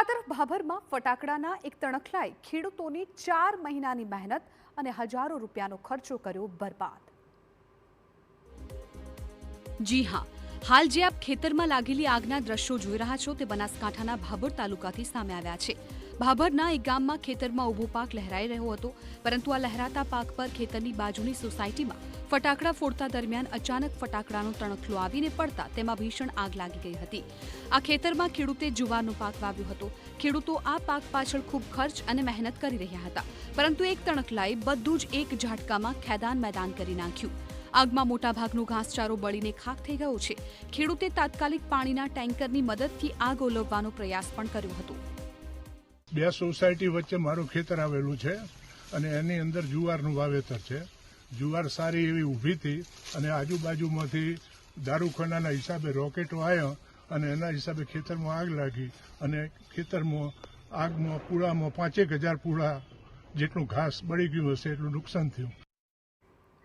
તરફ ભાભરમાં ફટાકડાના એક તણખલાએ ખેડૂતોની 4 મહિનાની મહેનત અને હજારો રૂપિયાનો ખર્ચો કર્યો બરબાદ। જી હા, હાલ જે આપ ખેતરમાં લાગેલી આગના દ્રશ્યો જોઈ રહ્યા છો તે બનાસકાંઠાના ભાભર તાલુકાથી સામે આવ્યા છે। ભાભરના એક ગામમાં ખેતરમાં ઊભો પાક લહેરાઈ રહ્યો હતો, પરંતુ આ લહેરાતા પાક પર ખેતરની બાજુની સોસાયટીમાં ફટાકડા ફોડતા દરમિયાન અચાનક ફટાકડાનો તણખલો આવીને પડતા તેમાં ભીષણ આગ લાગી ગઈ હતી। આ ખેતરમાં ખેડૂતે જુવારનો પાક વાવ્યો હતો। ખેડૂતો આ પાક પાછળ ખૂબ ખર્ચ અને મહેનત કરી રહ્યા હતા, પરંતુ એક તણખલાએ બધું જ એક ઝાટકામાં ખેદાન મેદાન કરી નાખ્યું। આગમાં મોટાભાગનો ઘાસચારો બળીને ખાખ થઈ ગયો છે। ખેડૂતે તાત્કાલિક પાણીના ટેન્કરની મદદથી આગ ઓલવવાનો પ્રયાસ પણ કર્યો હતો। બે સોસાયટી વચ્ચે મારું ખેતર આવેલું છે અને એની અંદર જુવારનું વાવેતર છે। જુવાર સારી એવી ઊભી હતી અને આજુબાજુમાંથી દારૂખાનાના હિસાબે રોકેટો આવ્યા અને એના હિસાબે ખેતરમાં આગ લાગી અને ખેતરમાં આગમાં પૂળામાં 5,000 પૂળા જેટલું ઘાસ બળી ગયું હશે એટલું નુકસાન થયું।